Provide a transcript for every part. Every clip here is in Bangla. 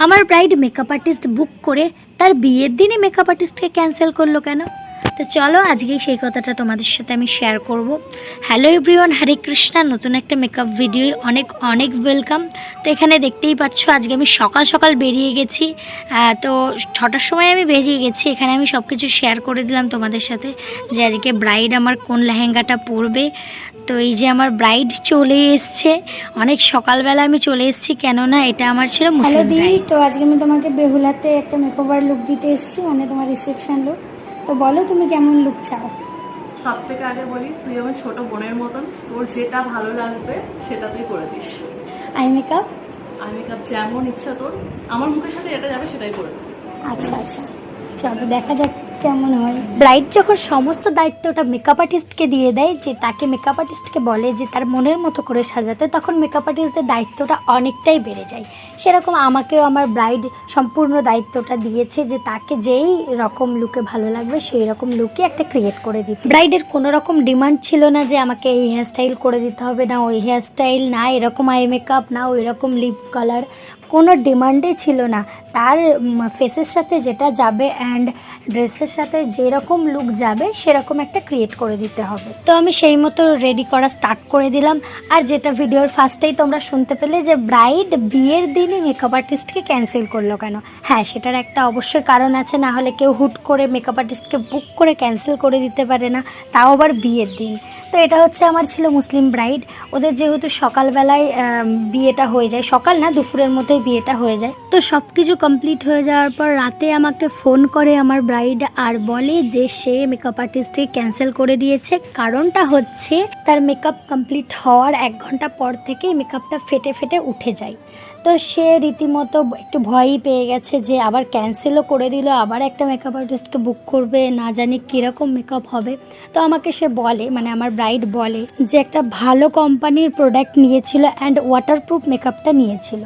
আমার ব্রাইড মেকআপ আর্টিস্ট বুক করে তার বিয়ের দিনে মেকআপ আর্টিস্টকে ক্যান্সেল করলো কেন? তো চলো আজকেই সেই কথাটা তোমাদের সাথে আমি শেয়ার করব। হ্যালো এভরিওয়ান, হরে কৃষ্ণা। নতুন একটা মেকআপ ভিডিও অনেক অনেক ওয়েলকাম। তো এখানে দেখতেই পাচ্ছ আজকে আমি সকাল সকাল বেরিয়ে গেছি। তো 6টার সময় আমি বেরিয়ে গেছি। এখানে আমি সব কিছু শেয়ার করে দিলাম তোমাদের সাথে যে আজকে ব্রাইড আমার কোন লেহেঙ্গাটা পরবে। তো এই যে আমার ব্রাইড চলে এসছে, অনেক সকালবেলা আমি চলে এসেছি, কেননা এটা আমার ছিল মুসলিম ব্রাইড। তো আজকে আমি তোমাকে বেহুলাতে একটা মেকওভার লুক দিতে এসেছি, মানে তোমার রিসেপশন লুক। তো বলো তুমি কেমন লুক চাও? সব থেকে আগে বলি, তুই আমার ছোট বোনের মতন, তোর যেটা ভালো লাগবে সেটা তুই করে দিস। আই মেকআপ আর মেকআপ যেমন ইচ্ছা তোর, আমার মুখের সাথে এটা যাবে সেটাই করে দিবি। আচ্ছা আচ্ছা, চলো দেখা যাক কেমন হয়। ব্রাইড যখন সমস্ত দায়িত্বটা মেকআপ আর্টিস্টকে দিয়ে দেয়, যে তাকে মেকআপ আর্টিস্টকে বলে যে তার মনের মতো করে সাজাতে, তখন মেকআপ আর্টিস্টদের দায়িত্বটা অনেকটাই বেড়ে যায়। সেরকম আমাকেও আমার ব্রাইড সম্পূর্ণ দায়িত্বটা দিয়েছে যে তাকে যেই রকম লুকে ভালো লাগবে সেই রকম লুকে একটা ক্রিয়েট করে দিতে। ব্রাইডের কোনো রকম ডিমান্ড ছিল না যে আমাকে এই হেয়ারস্টাইল করে দিতে হবে, না ওই হেয়ারস্টাইল, না এরকম আই মেকআপ, না ওই রকম লিপ কালার, কোনো ডিমান্ডই ছিল না। তার ফেসের সাথে যেটা যাবে অ্যান্ড ড্রেসের সাথে যেরকম লুক যাবে সেরকম একটা ক্রিয়েট করে দিতে হবে। তো আমি সেই মতো রেডি করা স্টার্ট করে দিলাম। আর যেটা ভিডিওর ফার্স্টেই তোমরা শুনতে পেলে যে ব্রাইড বিয়ের দিনই মেকআপ আর্টিস্টকে ক্যান্সেল করলো কেন। হ্যাঁ, সেটার একটা অবশ্যই কারণ আছে, না হলে কেউ হুট করে মেকআপ আর্টিস্টকে বুক করে ক্যান্সেল করে দিতে পারে না, তাও আবার বিয়ের দিন। তো এটা হচ্ছে আমার ছিল মুসলিম ব্রাইড। ওদের যেহেতু সকালবেলায় বিয়েটা হয়ে যায়, সকাল না দুপুরের মধ্যেই বিয়েটা হয়ে যায়। তো সব কিছু কমপ্লিট হয়ে যাওয়ার পর রাতে আমাকে ফোন করে আমার ব্রাইড আর বলে যে সে মেকআপ আর্টিস্টকে ক্যান্সেল করে দিয়েছে। কারণটা হচ্ছে তার মেকআপ কমপ্লিট হওয়ার 1 ঘন্টা পর থেকেই মেকআপটা ফেটে ফেটে উঠে যায়। তো সে রীতিমতো একটু ভয়ই পেয়ে গেছে যে আবার ক্যান্সেলও করে দিল, আবার একটা মেকআপ আর্টিস্টকে বুক করবে, না জানি কীরকম মেকআপ হবে। তো আমাকে সে বলে, মানে আমার ব্রাইড বলে যে একটা ভালো কোম্পানির প্রোডাক্ট নিয়েছিল অ্যান্ড ওয়াটারপ্রুফ মেকআপটা নিয়েছিল,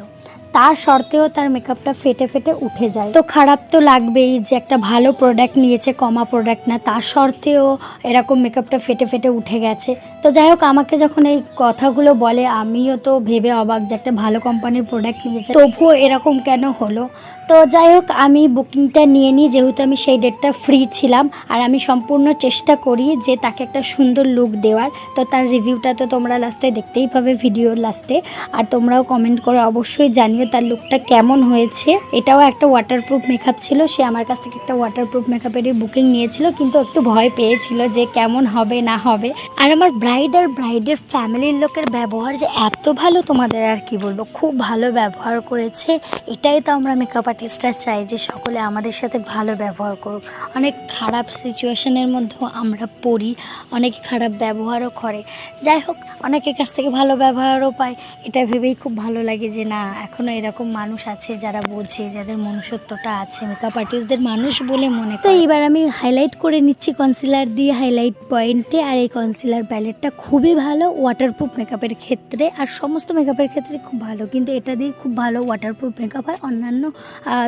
তার সত্ত্বেও তার মেকআপটা ফেটে ফেটে উঠে যায়। তো খারাপ তো লাগবেই যে একটা ভালো প্রোডাক্ট নিয়েছে, কমা প্রোডাক্ট না, তার সত্ত্বেও এরকম মেকআপটা ফেটে ফেটে উঠে গেছে। তো যাই হোক, আমাকে যখন এই কথাগুলো বলে আমিও তো ভেবে অবাক যে একটা ভালো কোম্পানির প্রোডাক্ট নিয়েছে, তবুও এরকম কেন হলো। তো যাই হোক, আমি বুকিংটা নিয়ে নিই, যেহেতু আমি সেই ডেটটা ফ্রি ছিলাম। আর আমি সম্পূর্ণ চেষ্টা করি যে তাকে একটা সুন্দর লুক দেওয়ার। তো তার রিভিউটা তো তোমরা লাস্টে দেখতেই পাবে, ভিডিওর লাস্টে। আর তোমরাও কমেন্ট করে অবশ্যই জানিও তার লুকটা কেমন হয়েছে। এটাও একটা ওয়াটারপ্রুফ মেকআপ ছিল, সে আমার কাছ থেকে একটা ওয়াটারপ্রুফ মেকআপেরই বুকিং নিয়েছিল, কিন্তু একটু ভয় পেয়েছিল যে কেমন হবে না হবে। আর আমার ব্রাইড আর ব্রাইডের ফ্যামিলির লোকের ব্যবহার যে এত ভালো, তোমাদের আর কি বলবো, খুব ভালো ব্যবহার করেছে। এটাই তো আমরা মেকআপ আর্টিস্টরা চাই যে সকলে আমাদের সাথে ভালো ব্যবহার করুক। অনেক খারাপ সিচুয়েশনের মধ্যেও আমরা পড়ি, অনেকে খারাপ ব্যবহারও করে। যাই হোক, অনেকের কাছ থেকে ভালো ব্যবহারও পাই। এটা ভেবেই খুব ভালো লাগে যে না, এখনও এরকম মানুষ আছে যারা বোঝে, যাদের মনুষ্যত্বটা আছে, মেকআপ আর্টিস্টদের মানুষ বলে মনে করে। তো এইবার আমি হাইলাইট করে নিচ্ছি কনসিলার দিয়ে হাইলাইট পয়েন্টে। আর এই কনসিলার প্যালেটটা খুবই ভালো ওয়াটারপ্রুফ মেকআপের ক্ষেত্রে, আর সমস্ত মেকআপের ক্ষেত্রে খুব ভালো, কিন্তু এটা দিয়ে খুব ভালো ওয়াটারপ্রুফ মেকআপ হয়। অন্যান্য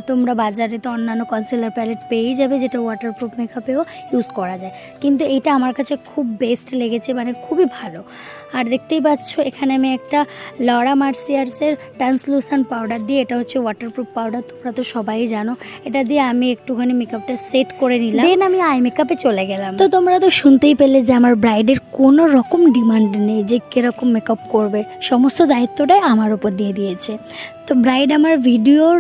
তোমরা বাজারে তো অন্যান্য কনসিলার প্যালেট পেয়েই যাবে যেটা ওয়াটারপ্রুফ মেকআপেও ইউজ করা যায়, কিন্তু এইটা আমার কাছে খুব বেস্ট লেগেছে, মানে খুবই ভালো। আর দেখতেই পাচ্ছ এখানে আমি একটা লরা মার্সিয়ার্সের ট্রান্সলুসেন্ট পাউডার দিয়ে, এটা হচ্ছে ওয়াটারপ্রুফ পাউডার, তোমরা তো সবাই জানো। এটা দিয়ে আমি একটুখানি মেকআপটা সেট করে নিলাম, দেন আমি আই মেকআপে চলে গেলাম। তো তোমরা তো শুনতেই পেলে যে আমার ব্রাইডের কোনো রকম ডিমান্ড নেই যে কীরকম মেকআপ করবে, সমস্ত দায়িত্বটাই আমার উপর দিয়ে দিয়েছে। তো ব্রাইড আমার ভিডিওর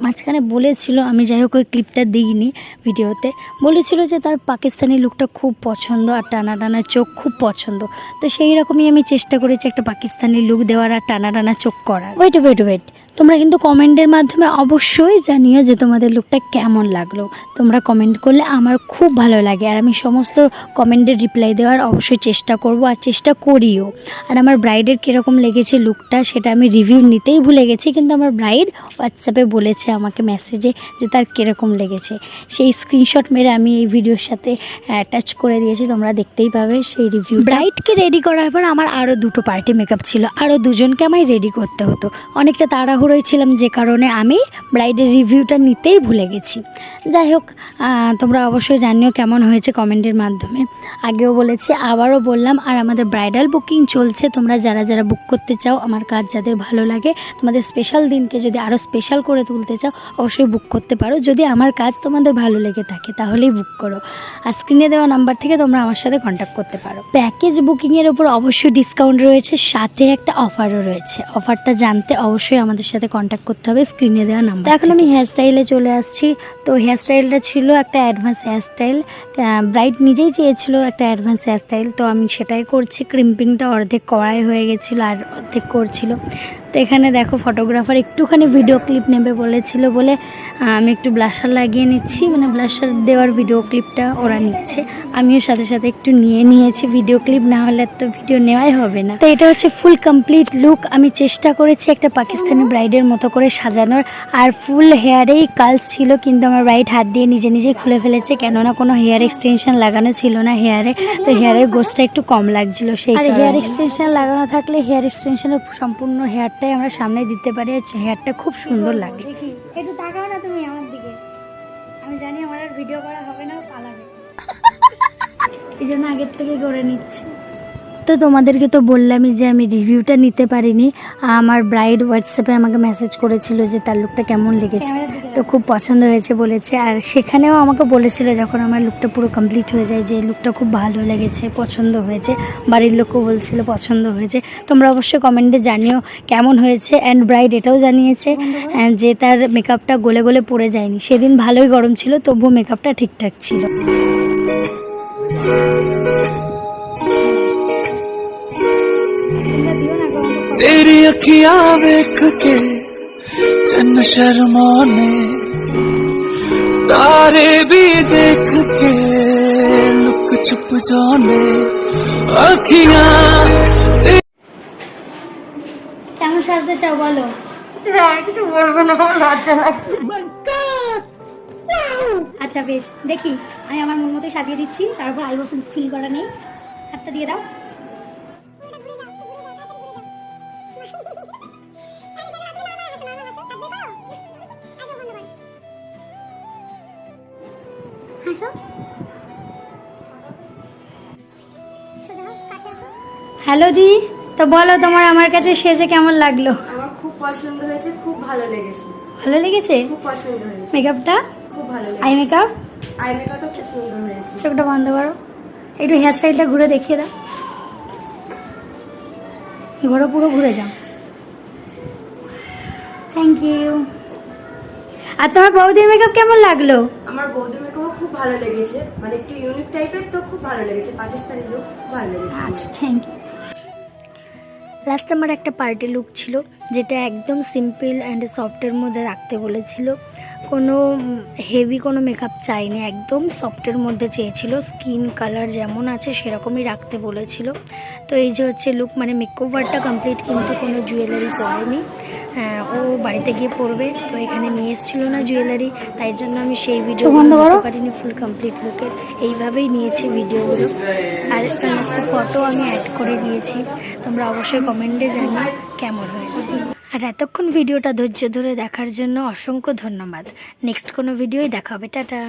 মাঝখানে বলেছিল, আমি যাই হোক ওই ক্লিপটা দিইনি ভিডিওতে, বলেছিল যে তার পাকিস্তানি লুকটা খুব পছন্দ আর টানা টানা চোখ খুব পছন্দ। তো সেই রকমই আমি চেষ্টা করেছি একটা পাকিস্তানি লুক দেওয়ার আর টানা টানা চোখ করার। ওয়েট, তোমরা কিন্তু কমেন্টের মাধ্যমে অবশ্যই জানিও যে তোমাদের লুকটা কেমন লাগলো। তোমরা কমেন্ট করলে আমার খুব ভালো লাগে, আর আমি সমস্ত কমেন্টের রিপ্লাই দেওয়ার অবশ্যই চেষ্টা করব, আর চেষ্টা করিও। আর আমার ব্রাইডের কীরকম লেগেছে লুকটা সেটা আমি রিভিউ নিতেই ভুলে গেছি, কিন্তু আমার ব্রাইড হোয়াটসঅ্যাপে বলেছে আমাকে মেসেজে যে তার কীরকম লেগেছে। সেই স্ক্রিনশট মেরে আমি এই ভিডিওর সাথে অ্যাটাচ করে দিয়েছি, তোমরা দেখতেই পাবে সেই রিভিউ। ব্রাইডকে রেডি করার পর আমার আরও 2টো পার্টি মেকআপ ছিল, আরও 2জনকে আমায় রেডি করতে হতো। অনেকটা তাড়াহুড়ো তাড়াহুড়োয় ছিলাম, যে কারণে আমি ব্রাইডের রিভিউটা নিতেই ভুলে গেছি। যাই হোক, তোমরা অবশ্যই জানিও কেমন হয়েছে কমেন্টের মাধ্যমে। আগেও বলেছি, আবারও বললাম। আর আমাদের ব্রাইডাল বুকিং চলছে, তোমরা যারা যারা বুক করতে চাও, আমার কাজ যাদের ভালো লাগে, তোমাদের স্পেশাল দিনকে যদি আরও স্পেশাল করে তুলতে চাও, অবশ্যই বুক করতে পারো। যদি আমার কাজ তোমাদের ভালো লেগে থাকে তাহলেই বুক করো। আর স্ক্রিনে দেওয়া নাম্বার থেকে তোমরা আমার সাথে কন্ট্যাক্ট করতে পারো। প্যাকেজ বুকিংয়ের ওপর অবশ্যই ডিসকাউন্ট রয়েছে, সাথে একটা অফারও রয়েছে। অফারটা জানতে অবশ্যই আমাদের সাথে কন্ট্যাক্ট করতে হবে স্ক্রিনে দেওয়া নাম্বার। এখন আমি হেয়ার স্টাইলে চলে আসছি। তো হেয়ার স্টাইলটা ছিল একটা অ্যাডভান্স হেয়ার স্টাইল। ব্রাইড নিজেই চেয়েছিল একটা অ্যাডভান্স হেয়ার স্টাইল, তো আমি সেটাই করছি। ক্রিম্পিংটা অর্ধেক করাই হয়ে গেছিলো আর অর্ধেক করছিল। তো এখানে দেখো, ফটোগ্রাফার একটুখানি ভিডিও ক্লিপ নেবে বলেছিল বলে আমি একটু ব্লাশার লাগিয়ে নিচ্ছি, মানে ব্লাশার দেওয়ার ভিডিও ক্লিপটা ওরা নিচ্ছে। আমিও সাথে সাথে একটু নিয়েছি ভিডিও ক্লিপ, না হলে তো ভিডিও নেওয়াই হবে না। তো এটা হচ্ছে ফুল কমপ্লিট লুক। আমি চেষ্টা করেছি একটা পাকিস্তানি ব্রাইডের মতো করে সাজানোর, আর ফুল হেয়ারেই কালস ছিল, কিন্তু আমার ব্রাইড হাত দিয়ে নিজে নিজেই খুলে ফেলেছে, কেননা কোনো হেয়ার এক্সটেনশন লাগানো ছিল না হেয়ারে। তো হেয়ারের গোছটা একটু কম লাগছিল সেই। আর হেয়ার এক্সটেনশন লাগানো থাকলে হেয়ার এক্সটেনশনের সম্পূর্ণ হেয়ারটাই আমরা সামনে দিতে পারি, আর হেয়ারটা খুব সুন্দর লাগে। একটু তাকাও না তুমি আমার দিকে, আমি জানি আমার আর ভিডিও করা হবে না, পালাবে। এই জন্য আগের থেকে করে নিচ্ছি। তো তোমাদেরকে তো বললামই যে আমি রিভিউটা নিতে পারিনি। আমার ব্রাইড হোয়াটসঅ্যাপে আমাকে মেসেজ করেছিল যে তার লুকটা কেমন লেগেছে, তো খুব পছন্দ হয়েছে বলেছে। আর সেখানেও আমাকে বলেছিল যখন আমার লুকটা পুরো কমপ্লিট হয়ে যায় যে লুকটা খুব ভালো লেগেছে, পছন্দ হয়েছে। বাড়ির লোকও বলছিল পছন্দ হয়েছে। তোমরা অবশ্যই কমেন্টে জানিও কেমন হয়েছে। অ্যান্ড ব্রাইড এটাও জানিয়েছে যে তার মেকআপটা গলে গলে পড়ে যায়নি। সেদিন ভালোই গরম ছিল, তবুও মেকআপটা ঠিকঠাক ছিল। तेरी अखियां देख के चन्न शर्माने, तारे भी देख के लुक छुप जाने, अखियां কেমন সাজতে চাও বলো? কিছু বলবো না, আমার লজ্জা লাগছে। আচ্ছা বেশ, দেখি আমি আমার মন মতোই সাজিয়ে দিচ্ছি। তারপর আইবো ফিল করা নেই, হাতটা দিয়ে দাও। হ্যালো দি, তো বলো তোমার আমার কাছে সেজে কেমন লাগলো? আমার খুব পছন্দ হয়েছে, খুব ভালো লেগেছে। ভালো লেগেছে? খুব পছন্দ হয়েছে, মেকআপটা খুব ভালো লেগেছে। আই মেকআপ, আই মেকআপটা খুব সুন্দর হয়েছে। চোখটা বন্ধ করো, একটু হেয়ার স্টাইলটা ঘুরে দেখিয়ে দাও। ঘোরো, পুরো ঘুরে যাও। Thank you. আর তোমার বৌদির মেকআপ কেমন লাগলো? আমার বৌদি মেকআপ খুব ভালো লেগেছে, মানে একটু ইউনিক টাইপের, তো খুব ভালো লেগেছে। পাকিস্তানি লুক খুব ভালো লেগেছে। আচ্ছা, থ্যাংক ইউ। লাস্ট আমার একটা পার্টি লুক ছিল, যেটা একদম সিম্পল অ্যান্ড সফটের মধ্যে রাখতে বলেছিল। কোনো হেভি কোনো মেকআপ চাইনি, একদম সফটের মধ্যে চেয়েছিল। স্কিন কালার যেমন আছে সেরকমই রাখতে বলেছিল। তো এই যে হচ্ছে লুক, মানে মেকওভারটা কমপ্লিট, কিন্তু কোনো জুয়েলারি পরেনি। ও বাড়িতে গিয়ে পরবে, তো এখানে নিয়ে এসেছিলো না জুয়েলারি, তাই জন্য আমি সেই ভিডিও করতে পারিনি ফুল কমপ্লিট লুকের। এইভাবেই নিয়েছি ভিডিওগুলো, আর একটা ফটো আমি অ্যাড করে দিয়েছি। তোমরা অবশ্যই কমেন্টে জানিও কেমন হয়েছে। আর এতক্ষণ ভিডিওটা ধৈর্য ধরে দেখার জন্য অসংখ্য ধন্যবাদ। নেক্সট কোনো ভিডিওই দেখা হবে। টাটা।